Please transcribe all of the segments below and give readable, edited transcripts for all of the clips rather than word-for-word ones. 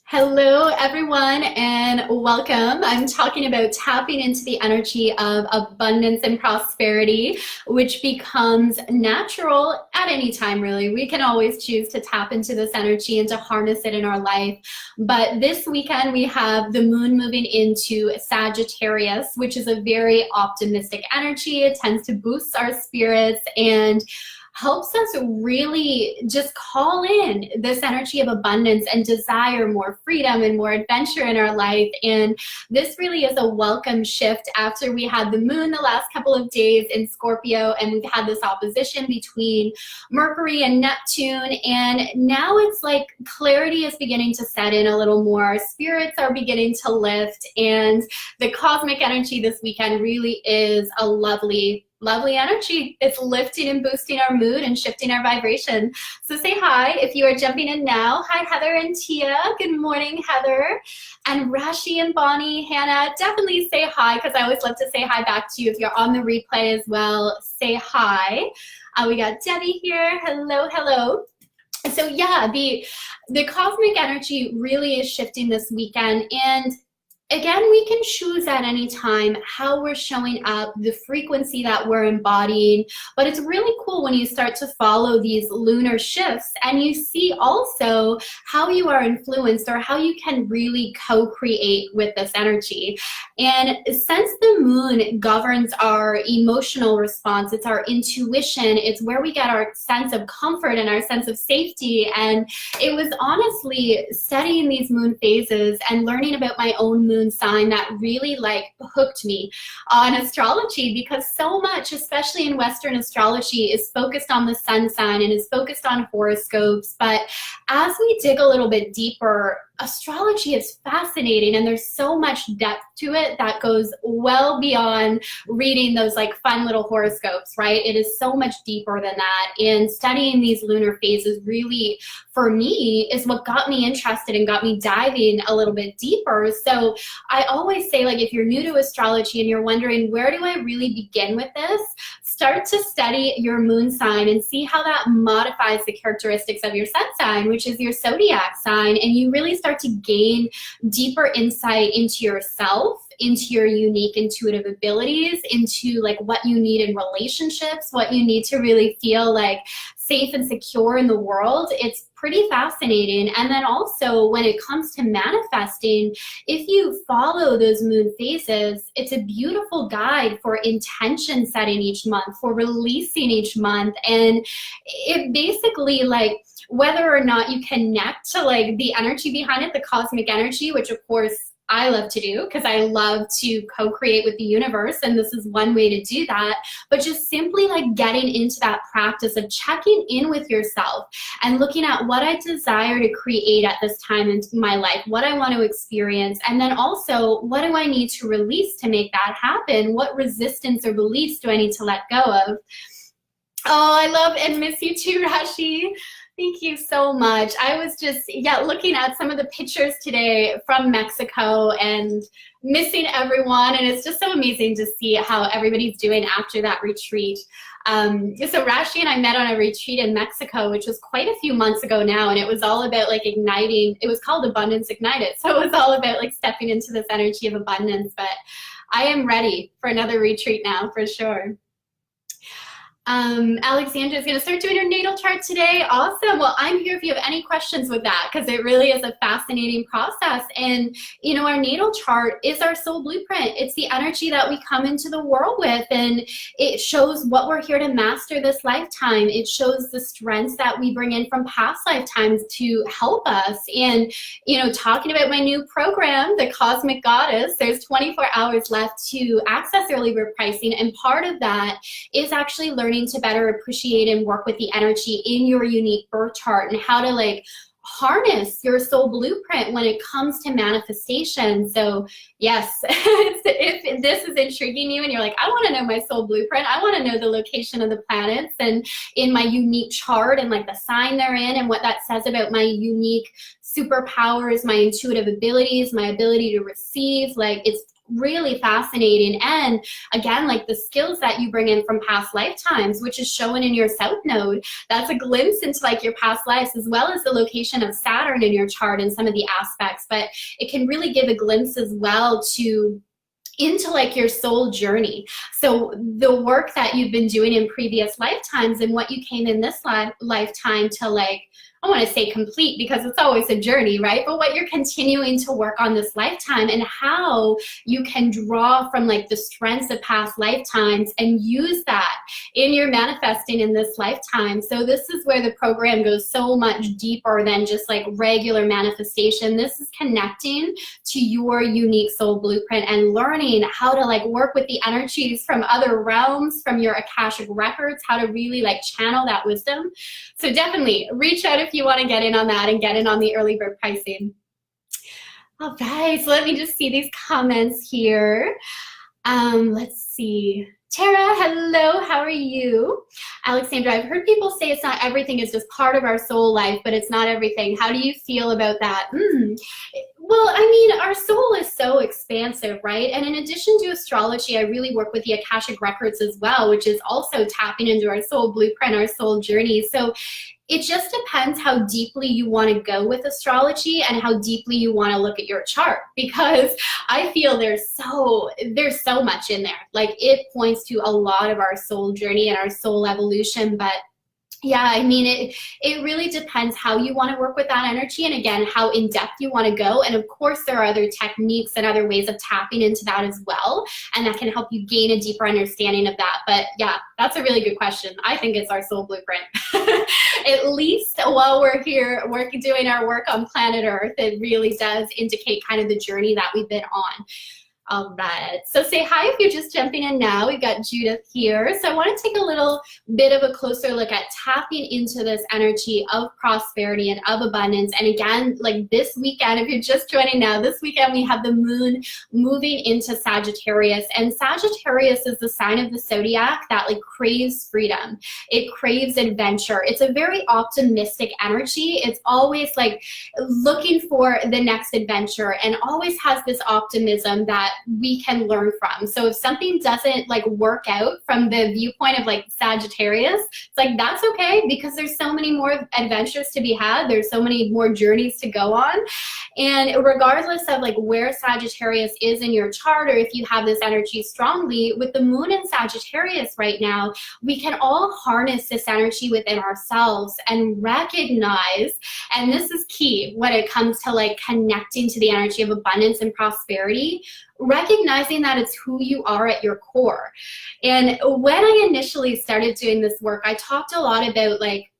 Hello, everyone, and welcome. I'm talking about tapping into the energy of abundance and prosperity, which becomes natural at any time, really. We can always choose to tap into this energy and to harness it in our life. But this weekend, we have the moon moving into Sagittarius, which is a very optimistic energy. It tends to boost our spirits and helps us really just call in this energy of abundance and desire more freedom and more adventure in our life. And this really is a welcome shift after we had the moon the last couple of days in Scorpio, and we've had this opposition between Mercury and Neptune. And now it's like clarity is beginning to set in a little more. Our spirits are beginning to lift, and the cosmic energy this weekend really is a lovely energy. It's lifting and boosting our mood and shifting our vibration. So say hi if you are jumping in now. Hi, Heather and Tia. Good morning, Heather. And Rashi and Bonnie, Hannah, definitely say hi, because I always love to say hi back to you. If you're on the replay as well, say hi. We got Debbie here. Hello, hello. So yeah, the cosmic energy really is shifting this weekend. And again, we can choose at any time how we're showing up, the frequency that we're embodying, but it's really cool when you start to follow these lunar shifts and you see also how you are influenced or how you can really co-create with this energy. And since the moon governs our emotional response, it's our intuition, it's where we get our sense of comfort and our sense of safety. And it was honestly studying these moon phases and learning about my own moon sign that really hooked me on astrology, because so much, especially in Western astrology, is focused on the sun sign and is focused on horoscopes. But as we dig a little bit deeper, astrology is fascinating, and there's so much depth to it that goes well beyond reading those fun little horoscopes, right? It is so much deeper than that. And studying these lunar phases really, for me, is what got me interested and got me diving a little bit deeper. So I always say, if you're new to astrology and you're wondering, where do I really begin with this? Start to study your moon sign and see how that modifies the characteristics of your sun sign, which is your zodiac sign. And you really start to gain deeper insight into yourself, into your unique intuitive abilities, into what you need in relationships, what you need to really feel safe and secure in the world. It's pretty fascinating. And then also when it comes to manifesting, if you follow those moon phases, it's a beautiful guide for intention setting each month, for releasing each month. And it basically whether or not you connect to the energy behind it, the cosmic energy, which of course I love to do because I love to co-create with the universe, and this is one way to do that. But just simply getting into that practice of checking in with yourself and looking at what I desire to create at this time in my life, what I want to experience, and then also what do I need to release to make that happen? What resistance or beliefs do I need to let go of? Oh, I love and miss you too, Rashi. Thank you so much. I was just, looking at some of the pictures today from Mexico and missing everyone. And it's just so amazing to see how everybody's doing after that retreat. So Rashi and I met on a retreat in Mexico, which was quite a few months ago now. And it was all about igniting. It was called Abundance Ignited. So it was all about stepping into this energy of abundance. But I am ready for another retreat now for sure. Alexandra is going to start doing her natal chart today. Awesome. Well, I'm here if you have any questions with that, because it really is a fascinating process. And, our natal chart is our soul blueprint. It's the energy that we come into the world with, and it shows what we're here to master this lifetime. It shows the strengths that we bring in from past lifetimes to help us. And, talking about my new program, the Cosmic Goddess, there's 24 hours left to access early bird pricing. And part of that is actually learning to better appreciate and work with the energy in your unique birth chart and how to harness your soul blueprint when it comes to manifestation. So yes, if this is intriguing you and you're I want to know my soul blueprint, I want to know the location of the planets and in my unique chart and the sign they're in and what that says about my unique superpowers, my intuitive abilities, my ability to receive, it's really fascinating. And again, like the skills that you bring in from past lifetimes, which is shown in your South Node, that's a glimpse into like your past lives, as well as the location of Saturn in your chart and some of the aspects. But it can really give a glimpse as well to into like your soul journey. So the work that you've been doing in previous lifetimes and what you came in this lifetime to, like, I want to say complete, because it's always a journey, right? But what you're continuing to work on this lifetime, and how you can draw from like the strengths of past lifetimes and use that in your manifesting in this lifetime. So this is where the program goes so much deeper than just like regular manifestation. This is connecting to your unique soul blueprint and learning how to like work with the energies from other realms, from your Akashic records, how to really like channel that wisdom. So definitely reach out if you want to get in on that and get in on the early bird pricing. All right, so let me just see these comments here. Let's see. Tara, hello, how are you? Alexandra, I've heard people say it's not everything, it's just part of our soul life, but it's not everything. How do you feel about that? Well, I mean, our soul is so expansive, right? And in addition to astrology, I really work with the Akashic records as well, which is also tapping into our soul blueprint, our soul journey. So it just depends how deeply you want to go with astrology and how deeply you want to look at your chart, because I feel there's so much in there. Like, it points to a lot of our soul journey and our soul evolution. But yeah, I mean, it really depends how you want to work with that energy, and again, how in depth you want to go. And of course, there are other techniques and other ways of tapping into that as well, and that can help you gain a deeper understanding of that. But yeah, that's a really good question. I think it's our soul blueprint. At least while we're here doing our work on planet Earth, it really does indicate kind of the journey that we've been on. All right, so say hi if you're just jumping in now. We've got Judith here. So I want to take a little bit of a closer look at tapping into this energy of prosperity and of abundance. And again, like this weekend, if you're just joining now, this weekend we have the moon moving into Sagittarius. And Sagittarius is the sign of the zodiac that like craves freedom. It craves adventure. It's a very optimistic energy. It's always like looking for the next adventure, and always has this optimism that we can learn from. So if something doesn't like work out from the viewpoint of like Sagittarius, it's like, that's okay, because there's so many more adventures to be had. There's so many more journeys to go on. And regardless of like where Sagittarius is in your chart, or if you have this energy strongly, with the moon in Sagittarius right now, we can all harness this energy within ourselves and recognize, and this is key when it comes to like connecting to the energy of abundance and prosperity, recognizing that it's who you are at your core. And when I initially started doing this work, I talked a lot about like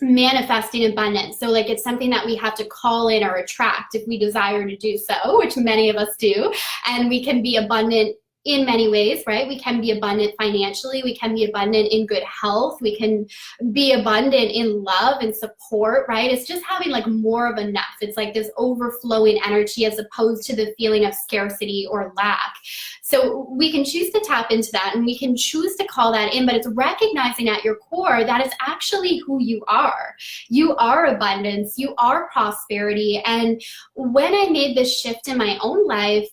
manifesting abundance. So like it's something that we have to call in or attract if we desire to do so, which many of us do. And we can be abundant in many ways, right? We can be abundant financially. We can be abundant in good health. We can be abundant in love and support, right? It's just having like more of enough. It's like this overflowing energy as opposed to the feeling of scarcity or lack. So we can choose to tap into that, and we can choose to call that in, but it's recognizing at your core that is actually who you are. You are abundance. You are prosperity. And when I made this shift in my own life,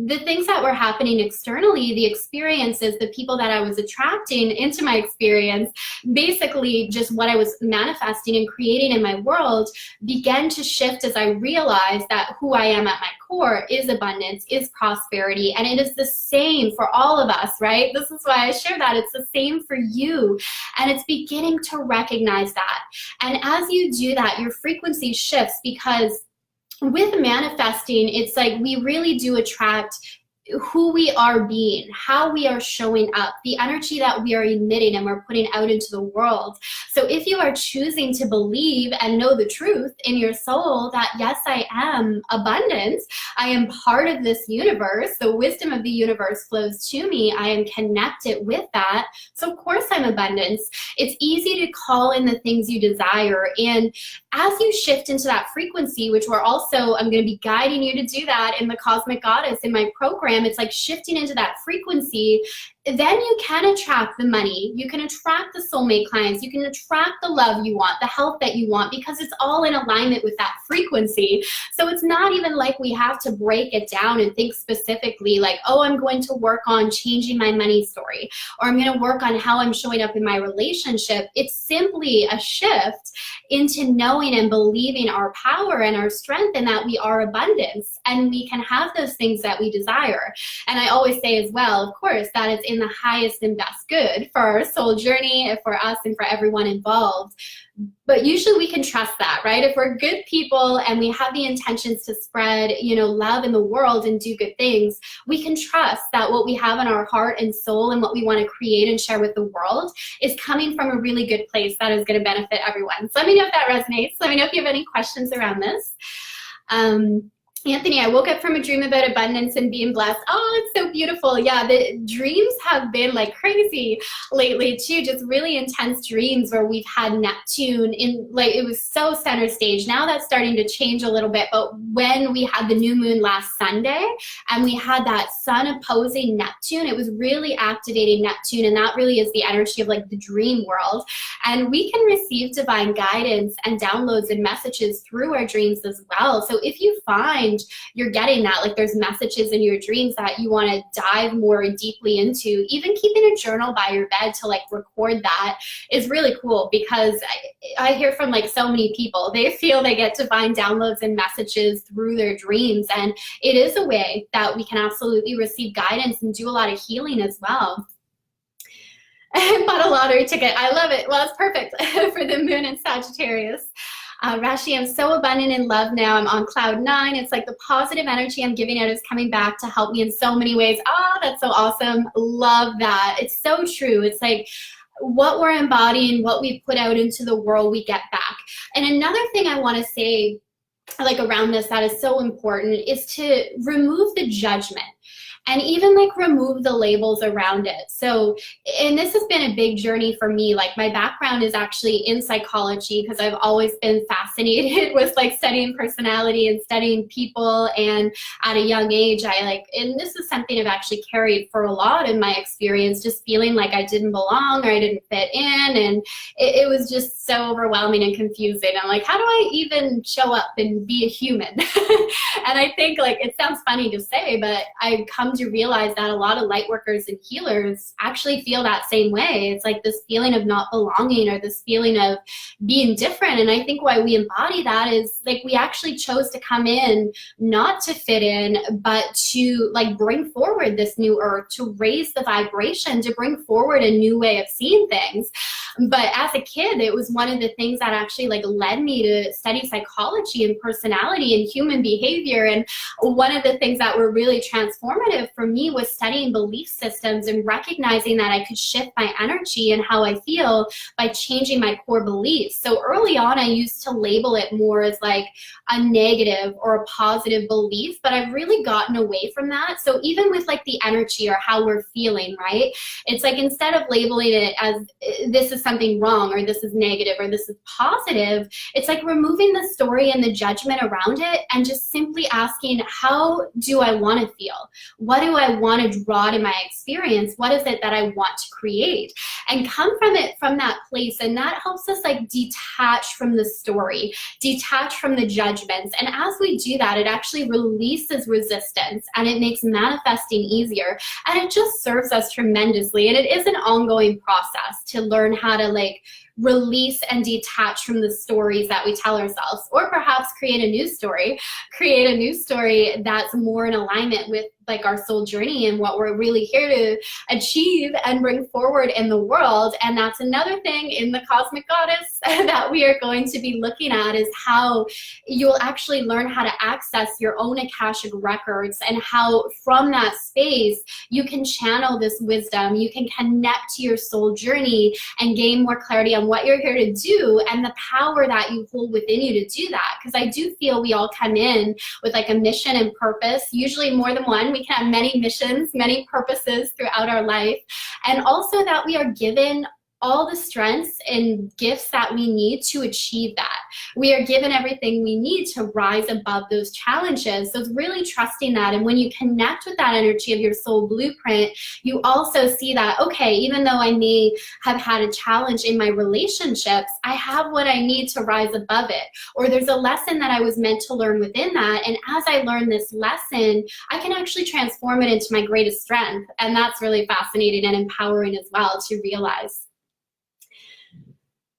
the things that were happening externally, the experiences, the people that I was attracting into my experience, basically just what I was manifesting and creating in my world, began to shift as I realized that who I am at my core is abundance, is prosperity, and it is the same for all of us, right? This is why I share that. It's the same for you, and it's beginning to recognize that. And as you do that, your frequency shifts, because with manifesting, it's like we really do attract who we are being, how we are showing up, the energy that we are emitting and we're putting out into the world. So if you are choosing to believe and know the truth in your soul that, yes, I am abundance, I am part of this universe, the wisdom of the universe flows to me, I am connected with that, so of course I'm abundance. It's easy to call in the things you desire. And as you shift into that frequency, which I'm going to be guiding you to do that in the Cosmic Goddess in my program, program, it's like shifting into that frequency, then you can attract the money, you can attract the soulmate clients, you can attract the love you want, the health that you want, because it's all in alignment with that frequency. So it's not even like we have to break it down and think specifically like, oh, I'm going to work on changing my money story, or I'm going to work on how I'm showing up in my relationship. It's simply a shift into knowing and believing our power and our strength, and that we are abundance and we can have those things that we desire. And I always say as well, of course, that it's in the highest and best good for our soul journey, for us and for everyone involved. But usually we can trust that, right? If we're good people and we have the intentions to spread, love in the world and do good things, we can trust that what we have in our heart and soul and what we want to create and share with the world is coming from a really good place that is going to benefit everyone. So let me know if that resonates. Let me know if you have any questions around this. Anthony, I woke up from a dream about abundance and being blessed. Oh, it's so beautiful. Yeah, the dreams have been like crazy lately too, just really intense dreams where we've had Neptune in, like, it was so center stage. Now that's starting to change a little bit, but when we had the new moon last Sunday and we had that sun opposing Neptune, it was really activating Neptune, and that really is the energy of like the dream world. And we can receive divine guidance and downloads and messages through our dreams as well. So if you find you're getting that, like there's messages in your dreams that you want to dive more deeply into, even keeping a journal by your bed to like record that is really cool, because I hear from like so many people, they feel they get divine downloads and messages through their dreams, and it is a way that we can absolutely receive guidance and do a lot of healing as well. I bought a lottery ticket. I love it. Well, it's perfect for the moon in Sagittarius. Rashi, I'm so abundant in love now. I'm on cloud 9. It's like the positive energy I'm giving out is coming back to help me in so many ways. Oh, that's so awesome. Love that. It's so true. It's like what we're embodying, what we put out into the world, we get back. And another thing I want to say, like around this, that is so important, is to remove the judgment. And even like remove the labels around it. So, and this has been a big journey for me. Like my background is actually in psychology, because I've always been fascinated with like studying personality and studying people. And at a young age, and this is something I've actually carried for a lot in my experience, just feeling like I didn't belong or I didn't fit in. And it was just so overwhelming and confusing. I'm like, how do I even show up and be a human? And I think, like, it sounds funny to say, but I come to realize that a lot of light workers and healers actually feel that same way. It's like this feeling of not belonging or this feeling of being different. And I think why we embody that is like we actually chose to come in not to fit in, but to like bring forward this new earth, to raise the vibration, to bring forward a new way of seeing things. But as a kid, it was one of the things that actually like led me to study psychology and personality and human behavior. And one of the things that were really transformative for me was studying belief systems and recognizing that I could shift my energy and how I feel by changing my core beliefs. So early on, I used to label it more as like a negative or a positive belief, but I've really gotten away from that. So even with like the energy or how we're feeling, right? It's like instead of labeling it as this is something wrong or this is negative or this is positive, it's like removing the story and the judgment around it and just simply asking, how do I want to feel? What do I want to draw to my experience? What is it that I want to create? And come from it from that place. And that helps us like detach from the story, detach from the judgments. And as we do that, it actually releases resistance and it makes manifesting easier. And it just serves us tremendously. And it is an ongoing process to learn how to like release and detach from the stories that we tell ourselves, or perhaps create a new story that's more in alignment with like our soul journey and what we're really here to achieve and bring forward in the world. And that's another thing in the Cosmic Goddess that we are going to be looking at, is how you'll actually learn how to access your own Akashic records and how from that space you can channel this wisdom, you can connect to your soul journey and gain more clarity on what you're here to do and the power that you hold within you to do that. Because I do feel we all come in with like a mission and purpose, usually more than one. We can have many missions, many purposes throughout our life. And also that we are given all the strengths and gifts that we need to achieve that. We are given everything we need to rise above those challenges. So it's really trusting that. And when you connect with that energy of your soul blueprint, you also see that, okay, even though I may have had a challenge in my relationships, I have what I need to rise above it. Or there's a lesson that I was meant to learn within that. And as I learn this lesson, I can actually transform it into my greatest strength. And that's really fascinating and empowering as well to realize.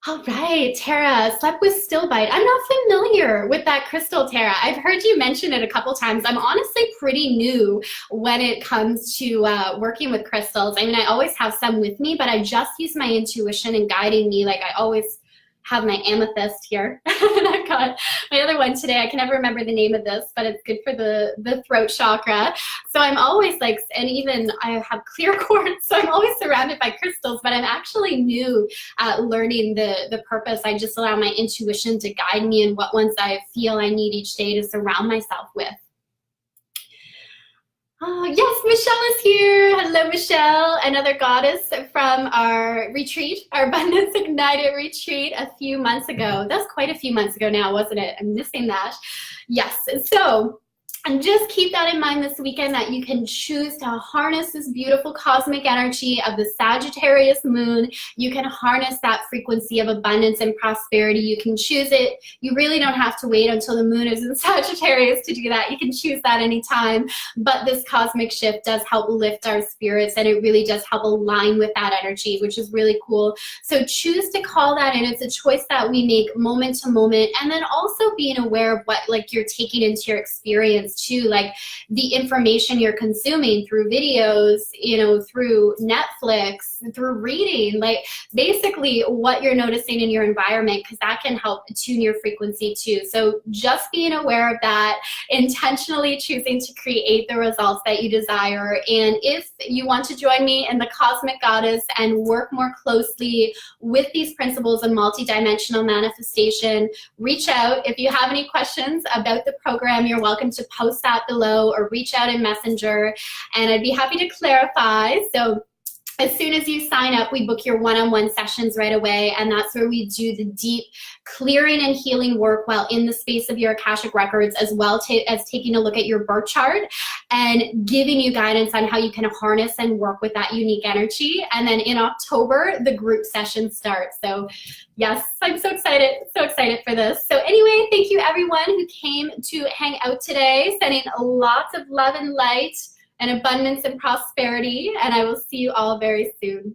All right, Tara, slept with stillbite. I'm not familiar with that crystal, Tara. I've heard you mention it a couple times. I'm honestly pretty new when it comes to working with crystals. I mean, I always have some with me, but I just use my intuition and guiding me. Like I always have my amethyst here. And I've got my other one today. I can never remember the name of this, but it's good for the throat chakra. So I'm always like, and even I have clear quartz, so I'm always surrounded by crystals, but I'm actually new at learning the purpose. I just allow my intuition to guide me in what ones I feel I need each day to surround myself with. Oh, yes, Michelle is here. Hello, Michelle, another goddess from our retreat, our Abundance Ignited retreat a few months ago. That's quite a few months ago now, wasn't it? I'm missing that. Yes, so and just keep that in mind this weekend, that you can choose to harness this beautiful cosmic energy of the Sagittarius moon. You can harness that frequency of abundance and prosperity. You can choose it. You really don't have to wait until the moon is in Sagittarius to do that. You can choose that anytime. But this cosmic shift does help lift our spirits, and it really does help align with that energy, which is really cool. So choose to call that in. It's a choice that we make moment to moment, and then also being aware of what like you're taking into your experience too, like the information you're consuming through videos, you know, through Netflix, through reading, like basically what you're noticing in your environment, because that can help tune your frequency too. So just being aware of that, intentionally choosing to create the results that you desire. And if you want to join me in the Cosmic Goddess and work more closely with these principles of multidimensional manifestation, reach out. If you have any questions about the program, you're welcome to post that below or reach out in Messenger, and I'd be happy to clarify. So as soon as you sign up, we book your one-on-one sessions right away, and that's where we do the deep clearing and healing work while in the space of your Akashic Records, as well as taking a look at your birth chart and giving you guidance on how you can harness and work with that unique energy. And then in October, the group sessions start. So yes, I'm so excited for this. So anyway, thank you everyone who came to hang out today, sending lots of love and light and abundance and prosperity, and I will see you all very soon.